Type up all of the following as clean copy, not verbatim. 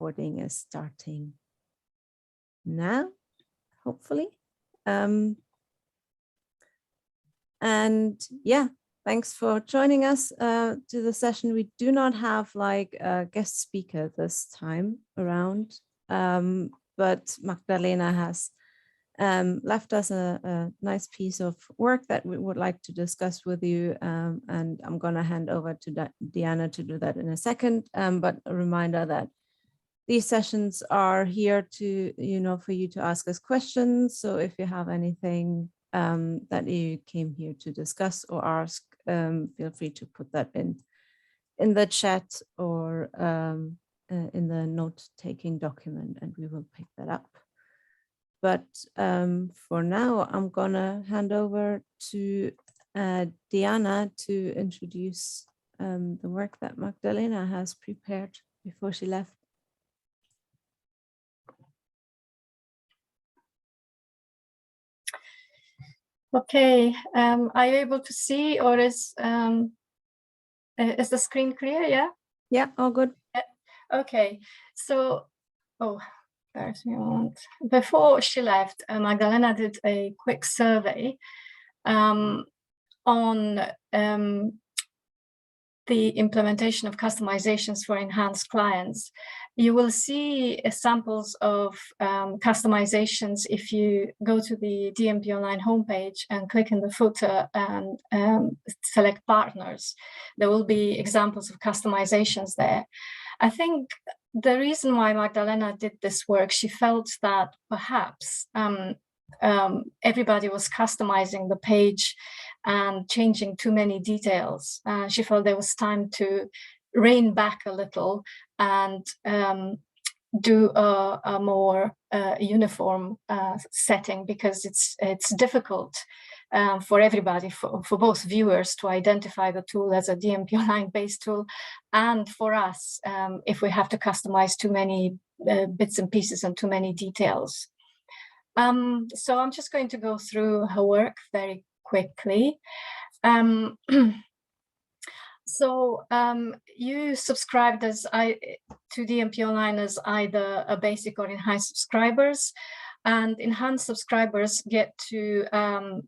recording is starting now, hopefully. And yeah, thanks for joining us to the session. We do not have like a guest speaker this time around, but Magdalena has left us a nice piece of work that we would like to discuss with you, and I'm going to hand over to Diana to do that in a second, but a reminder that these sessions are here to, for you to ask us questions. So if you have anything that you came here to discuss or ask, feel free to put that in the chat or in the note-taking document, and we will pick that up. But for now, I'm gonna hand over to Diana to introduce the work that Magdalena has prepared before she left. Okay, are you able to see, or is the screen clear? Yeah. Yeah, all good. Yeah. Okay, so there's me a moment. Before she left, Magdalena did a quick survey on the implementation of customizations for enhanced clients. You will see samples of customizations if you go to the DMPonline homepage and click in the footer and select partners. There will be examples of customizations there. I think the reason why Magdalena did this work, she felt that perhaps everybody was customizing the page and changing too many details. She felt there was time to rein back a little and do a more uniform setting, because it's difficult for everybody, for both viewers to identify the tool as a DMPonline based tool, and for us if we have to customize too many bits and pieces and too many details. So I'm just going to go through her work very quickly. So you subscribed to DMPonline as either a basic or enhanced subscribers, and enhanced subscribers get to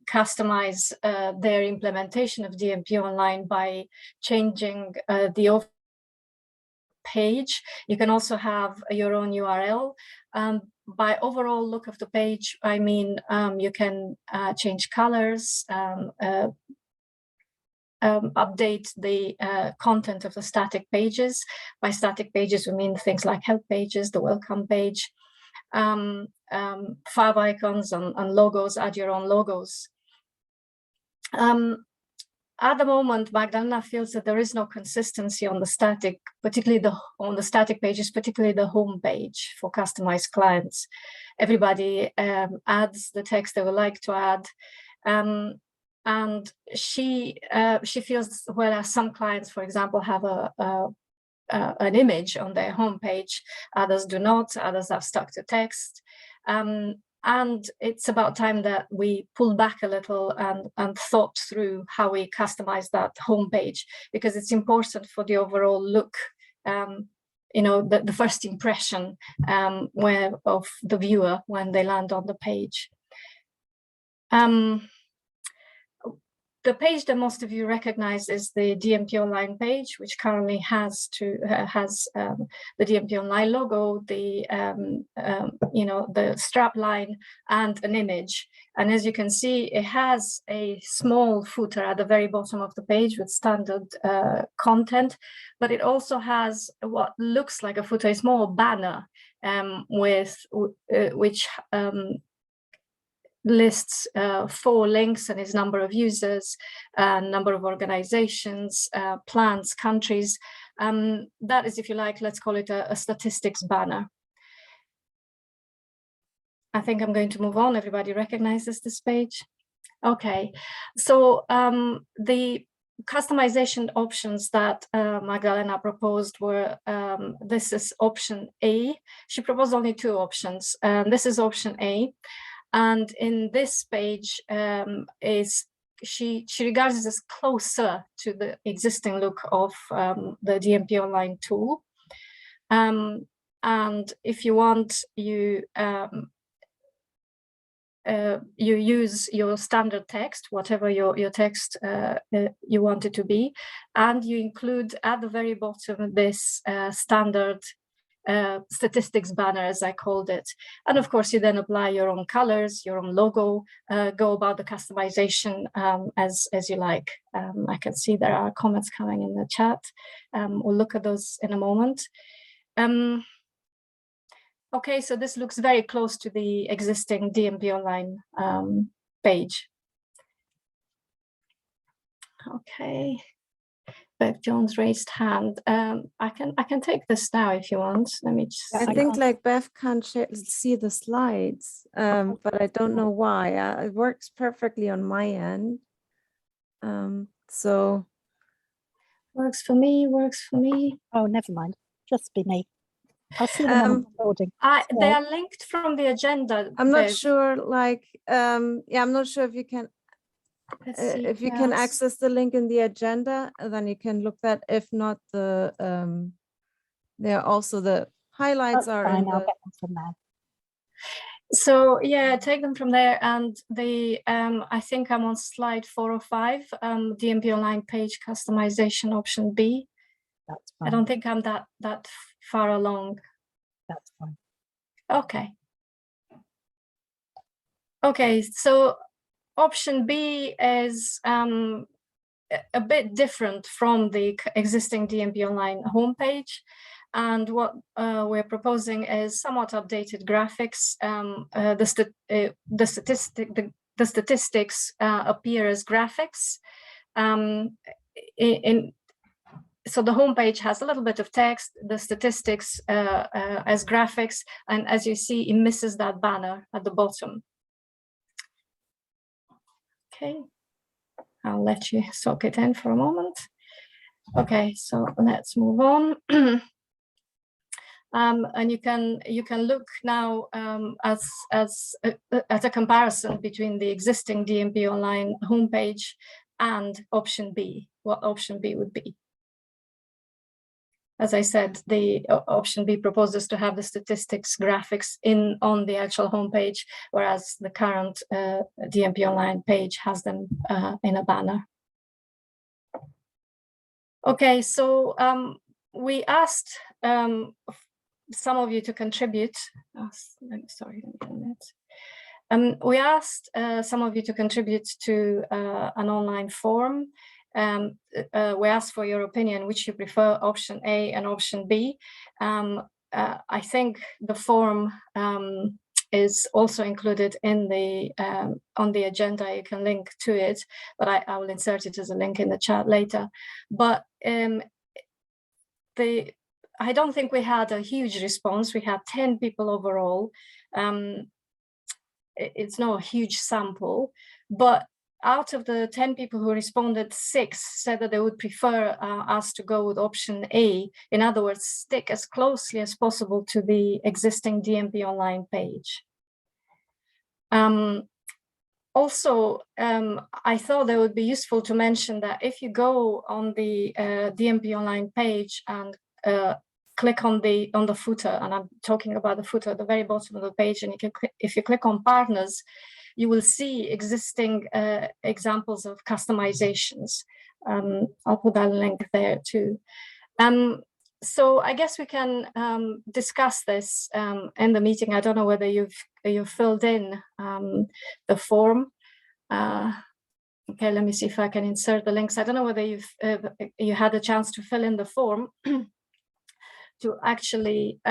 customize their implementation of DMPonline by changing the page. You can also have your own URL. By overall look of the page, I mean you can change colors, update the content of the static pages. By static pages, we mean things like help pages, the welcome page, fav icons and logos, add your own logos. At the moment, Magdalena feels that there is no consistency on the static, particularly on the static pages, particularly the home page for customized clients. Everybody adds the text they would like to add. And she feels, whereas some clients, for example, have an image on their homepage, others do not, others have stuck to text. And it's about time that we pull back a little and thought through how we customize that homepage, because it's important for the overall look, the first impression of the viewer when they land on the page. The page that most of you recognize is the DMPonline page, which currently has the DMPonline logo, the strap line, and an image. And as you can see, it has a small footer at the very bottom of the page with standard content, but it also has what looks like a footer, a small banner which lists 4 links and its number of users, number of organizations, plans, countries. That is, if you like, let's call it a statistics banner. I think I'm going to move on. Everybody recognizes this page? Okay, so the customization options that Magdalena proposed were, this is option A. She proposed only 2 options. This is option A. And in this page, she regards it as closer to the existing look of the DMPonline tool. And and if you want, you use your standard text, whatever your text you want it to be, and you include at the very bottom this standard statistics banner, as I called it. And of course, you then apply your own colors, your own logo, go about the customization as you like. I can see there are comments coming in the chat. We'll look at those in a moment. Okay, so this looks very close to the existing DMPonline page. Okay. Bev Jones raised hand. I can take this now if you want. Let me just. I think like Bev can't see the slides, but I don't know why. It works perfectly on my end. So works for me. Works for me. Oh, never mind. Just be me. I'll see them on the recording. They are linked from the agenda. I'm not sure. Like, yeah, I'm not sure if you can. If you can access the link in the agenda, then you can look that. If not, there are also the highlights are in I'll get them from there. So yeah, take them from there. And the I think I'm on slide 4 or 5. DMPonline page customization option B. That's fine. I don't think I'm that far along. That's fine. Okay. Okay, so option B is a bit different from the existing DMPonline homepage, and what we're proposing is somewhat updated graphics. The statistics appear as graphics. So the homepage has a little bit of text, the statistics as graphics, and as you see, it misses that banner at the bottom. Okay, I'll let you soak it in for a moment. Okay, so let's move on. And you can look now at a comparison between the existing DMPonline homepage and option B, what option B would be. As I said, the option B proposes to have the statistics graphics on the actual homepage, whereas the current DMPonline page has them in a banner. Okay, so we asked some of you to contribute. Sorry, we asked some of you to contribute to an online forum. We asked for your opinion, which you prefer, option A and option B. I think the form is also included in the on the agenda. You can link to it, but I will insert it as a link in the chat later. But I don't think we had a huge response. We had 10 people overall. It's not a huge sample, but out of the 10 people who responded, 6 said that they would prefer us to go with option A. In other words, stick as closely as possible to the existing DMPonline page. Also, I thought it would be useful to mention that if you go on the DMPonline page and click on the footer, and I'm talking about the footer at the very bottom of the page, and you can if you click on partners, you will see existing examples of customizations. I'll put that link there too. So I guess we can discuss this in the meeting. I don't know whether you've filled in the form. Okay, let me see if I can insert the links. I don't know whether you had a chance to fill in the form to actually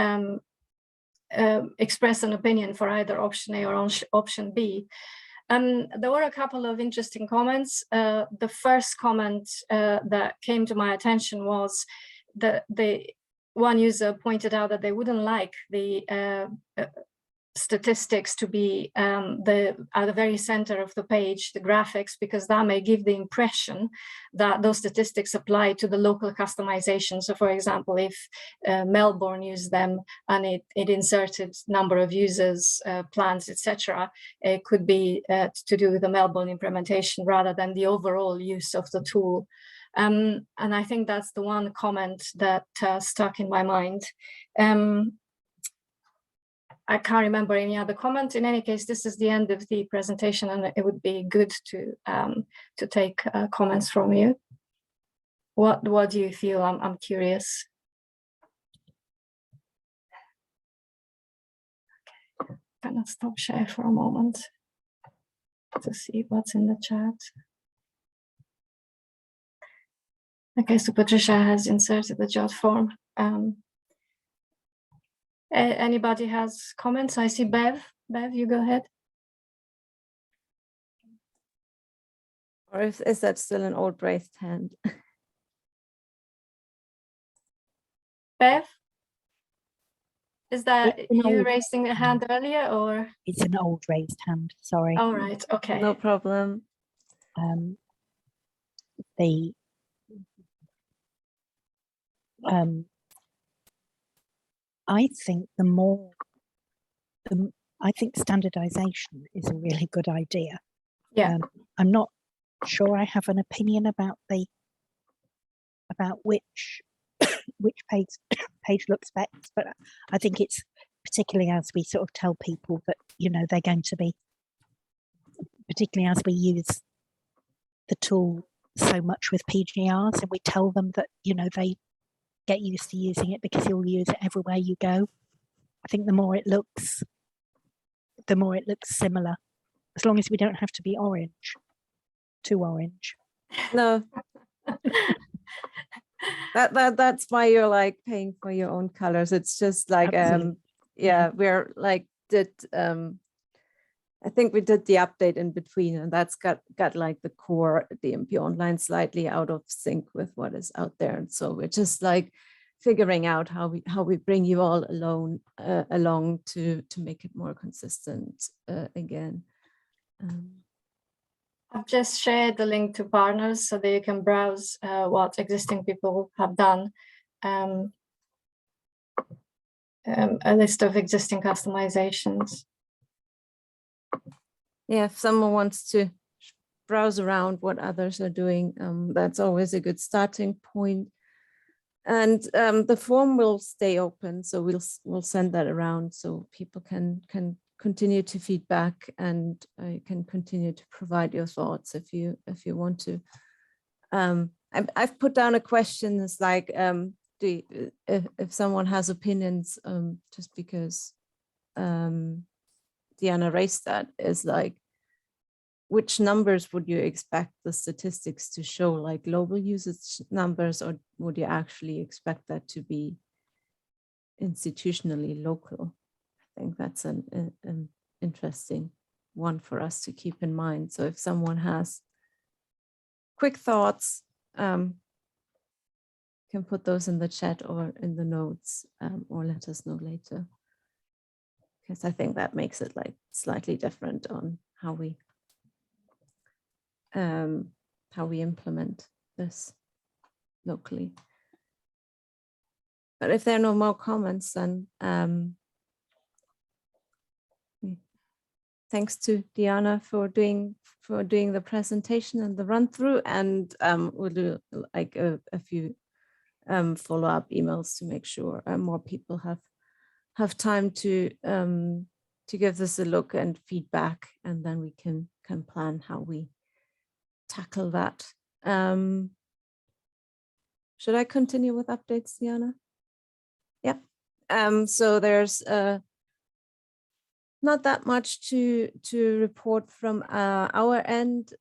express an opinion for either option A or option B. There were a couple of interesting comments. The first comment that came to my attention was that the one user pointed out that they wouldn't like the statistics to be at the very center of the page, the graphics, because that may give the impression that those statistics apply to the local customization. So for example, if Melbourne used them and it inserted number of users, plans, etc., it could be to do with the Melbourne implementation rather than the overall use of the tool. And I think that's the one comment that stuck in my mind. I can't remember any other comment. In any case, this is the end of the presentation, and it would be good to take comments from you. What do you feel? I'm curious. Okay. I'm gonna stop share for a moment to see what's in the chat. Okay, so Patricia has inserted the jot form. Anybody has comments? I see Bev. Bev, you go ahead. Or is that still an old raised hand? Bev? Is that It's an you old raising a hand earlier, or? It's an old raised hand, sorry. All right, okay. No problem. I think I think standardization is a really good idea. Yeah. I'm not sure I have an opinion about which page looks best, but I think it's particularly as we sort of tell people that, you know, they're going to be, particularly as we use the tool so much with PGRs, and we tell them that, you know, they get used to using it because you'll use it everywhere you go. I think the more it looks similar, as long as we don't have to be too orange. No. That's why you're like paying for your own colors. It's just like yeah, we're like I think we did the update in between, and that's got like the core DMPonline slightly out of sync with what is out there. And so we're just like figuring out how we bring you all along to make it more consistent again. I've just shared the link to partners so that you can browse what existing people have done. A list of existing customizations. Yeah, if someone wants to browse around what others are doing, that's always a good starting point. And the form will stay open, so we'll send that around so people can continue to feedback, and you can continue to provide your thoughts if you want to. I've put down a question. It's like, if someone has opinions, just because Diana raised that, is like, which numbers would you expect the statistics to show, like global usage numbers, or would you actually expect that to be institutionally local? I think that's an interesting one for us to keep in mind. So if someone has quick thoughts, can put those in the chat or in the notes, or let us know later, because I think that makes it like slightly different on how we implement this locally. But if there are no more comments, then thanks to Diana for doing the presentation and the run through, and we'll do like a few follow-up emails to make sure more people have time to give this a look and feedback, and then we can plan how we tackle that. Should I continue with updates, Diana? Yeah. So there's not that much to report from our end.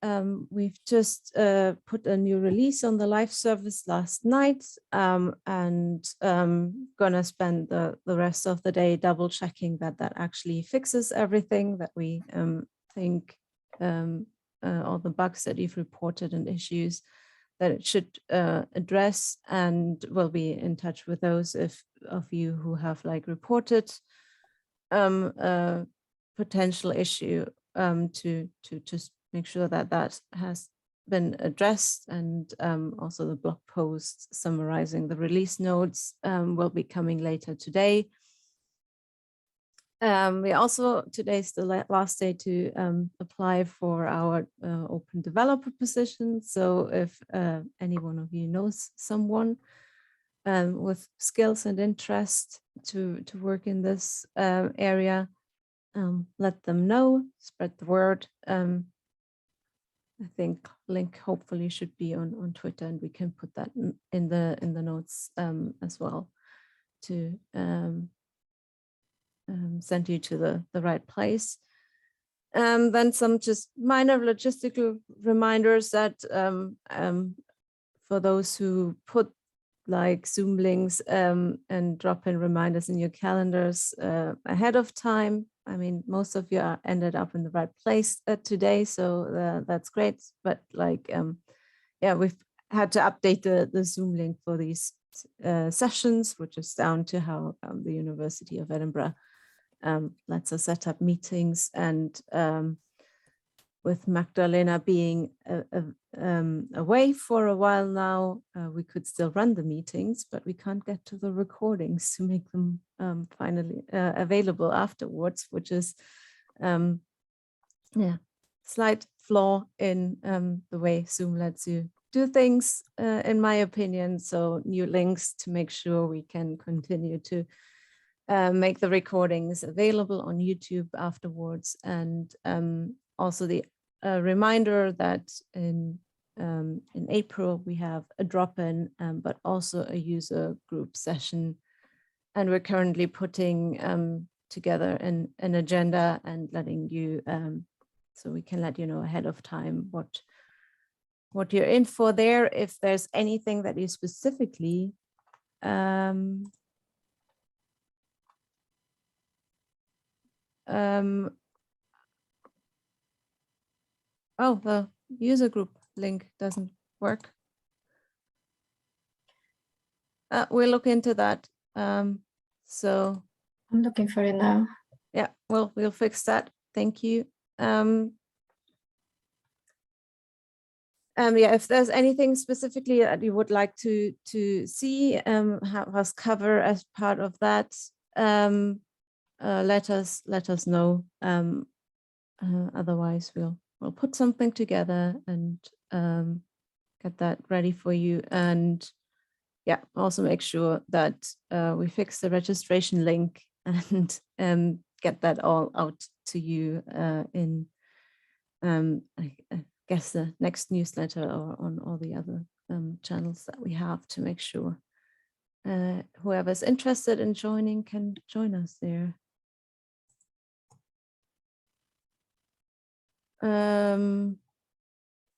We've just put a new release on the live service last night, and gonna spend the rest of the day double checking that actually fixes everything that we think, all the bugs that you've reported and issues that it should address, and we'll be in touch with those of you who have like reported a potential issue, to just make sure that has been addressed, and also the blog post summarizing the release notes will be coming later today. We also, today's the last day to apply for our open developer position. So if any one of you knows someone with skills and interest to work in this area, let them know, spread the word. I think link hopefully should be on Twitter, and we can put that in the notes as well to send you to the right place. Then some just minor logistical reminders that for those who put like Zoom links and drop in reminders in your calendars ahead of time. I mean, most of you are ended up in the right place today, so that's great. But like, yeah, we've had to update the Zoom link for these sessions, which is down to how the University of Edinburgh lets us set up meetings, and with Magdalena being away for a while now, we could still run the meetings, but we can't get to the recordings to make them finally available afterwards, which is yeah, slight flaw in the way Zoom lets you do things, in my opinion. So new links to make sure we can continue to make the recordings available on YouTube afterwards, and also the reminder that in April we have a drop-in, but also a user group session, and we're currently putting together an agenda and letting you, so we can let you know ahead of time what you're in for there. If there's anything that you specifically oh, the user group link doesn't work. We'll look into that. So I'm looking for it now. yeah, we'll fix that. Thank you. Yeah, if there's anything specifically that you would like to see, have us cover as part of that, let us know. Otherwise, we'll put something together and get that ready for you. And yeah, also make sure that we fix the registration link and get that all out to you in I guess the next newsletter or on all the other channels that we have, to make sure whoever's interested in joining can join us there.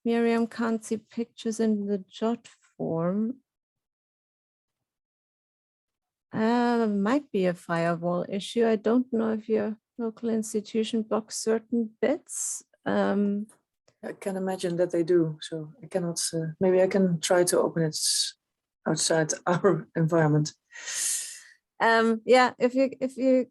Miriam can't see pictures in the jot form. Might be a firewall issue. I don't know if your local institution blocks certain bits. I can imagine that they do, so I cannot, maybe I can try to open it outside our environment. Yeah, if you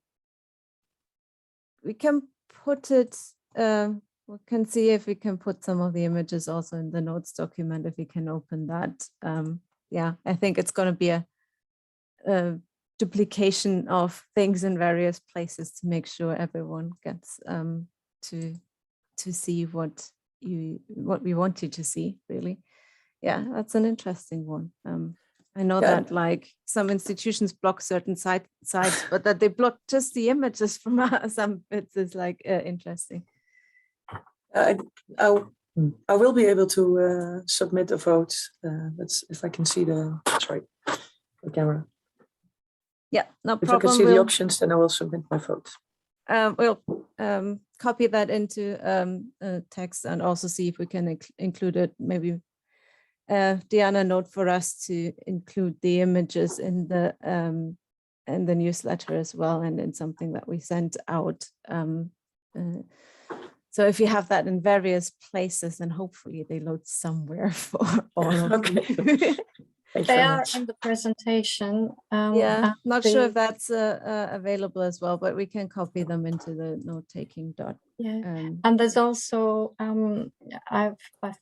we can put it, we can see if we can put some of the images also in the notes document, if we can open that. Yeah, I think it's going to be a duplication of things in various places to make sure everyone gets to see what we want you to see, really. Yeah, that's an interesting one. I know that like some institutions block certain sites, but that they block just the images from some bits is like interesting. I will be able to submit a vote. That's if I can see the camera. Yeah, no problem. If I can see the options, then I will submit my vote. We'll copy that into text and also see if we can include it. Maybe Diana, note for us to include the images in the newsletter as well, and in something that we sent out. So if you have that in various places, then hopefully they load somewhere for all of you. They are in the presentation. Yeah, not sure if that's available as well, but we can copy them into the note-taking dot. Yeah, and there's also, I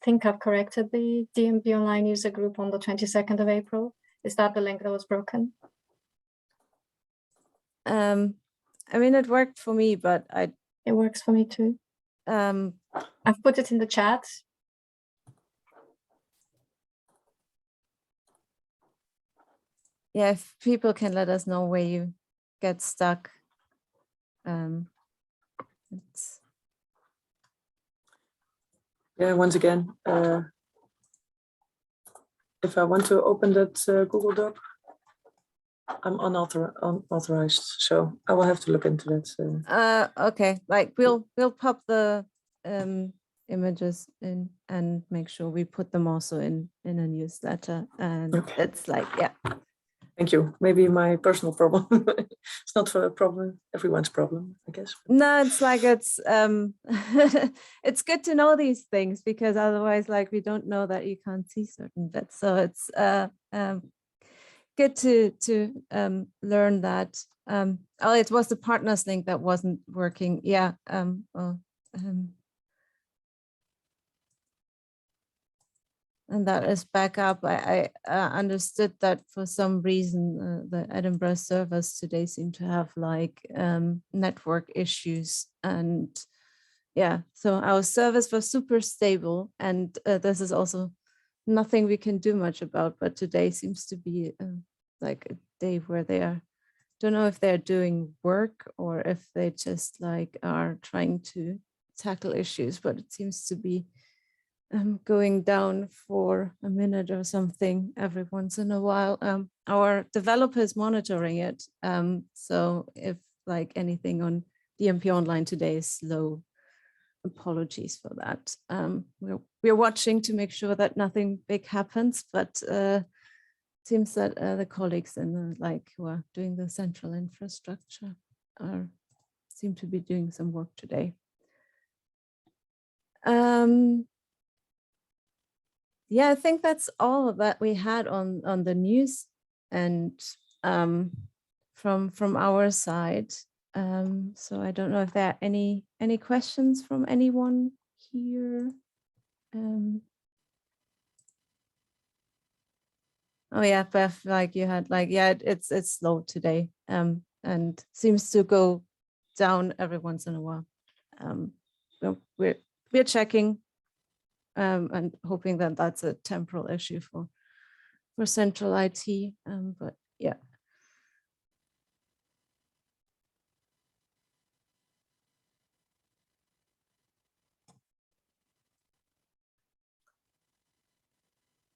think I've corrected the DMPonline user group on the 22nd of April. Is that the link that was broken? I mean, it worked for me, but It works for me too. I've put it in the chat. yeah, if people can let us know where you get stuck. It's, Yeah, once again, if I want to open that Google Doc, I'm unauthorized, so I will have to look into that. okay, like we'll pop the images in and make sure we put them also in a newsletter, and Okay. it's like, yeah. Thank you. Maybe my personal problem. It's not for a problem, everyone's problem, I guess. No, it's like it's it's good to know these things, because otherwise, like, we don't know that you can't see certain bits. So it's good to learn that. Oh, it was the partners link that wasn't working. Yeah. And that is back up. I understood that for some reason the Edinburgh servers today seem to have like network issues, and yeah, so our servers were super stable, and this is also nothing we can do much about, but today seems to be like a day where they are, don't know if they're doing work or if they just like are trying to tackle issues, but it seems to be going down for a minute or something every once in a while. Our developer is monitoring it. So if like anything on DMPonline today is slow, apologies for that. We're watching to make sure that nothing big happens, but seems that the colleagues in the, like, who are doing the central infrastructure seem to be doing some work today. Yeah, I think that's all that we had on the news, and from our side. So I don't know if there are any questions from anyone here. Oh yeah, Beth, like you had like, yeah, it's slow today, and seems to go down every once in a while. We're checking. And hoping that that's a temporal issue for central IT, but yeah.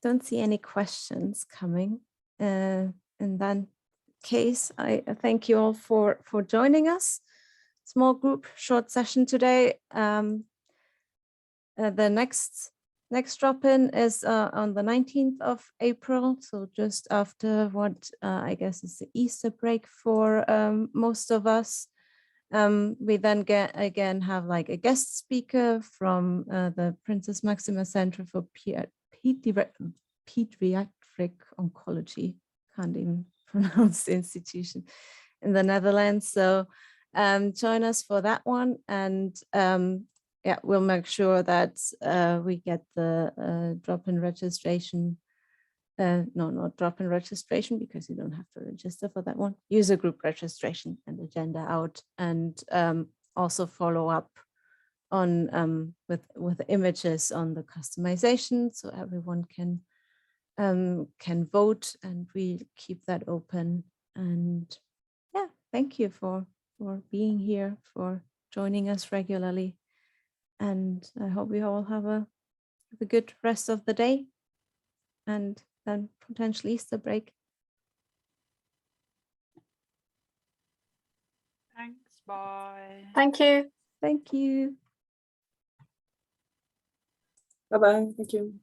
Don't see any questions coming. In that case, I thank you all for joining us. Small group, short session today. The next drop-in is on the 19th of April, so just after what I guess is the Easter break for most of us. We then have like a guest speaker from the Princess Maxima Center for Pediatric Oncology. Can't even pronounce the institution in the Netherlands. So join us for that one, and yeah, we'll make sure that we get the drop-in registration. No, not drop-in registration, because you don't have to register for that one. User group registration and agenda out, and also follow up on with images on the customization, so everyone can vote, and we keep that open. And yeah, thank you for being here, for joining us regularly. And I hope we all have a good rest of the day, and then potentially Easter break. Thanks, bye. Thank you. Thank you. Bye-bye, thank you.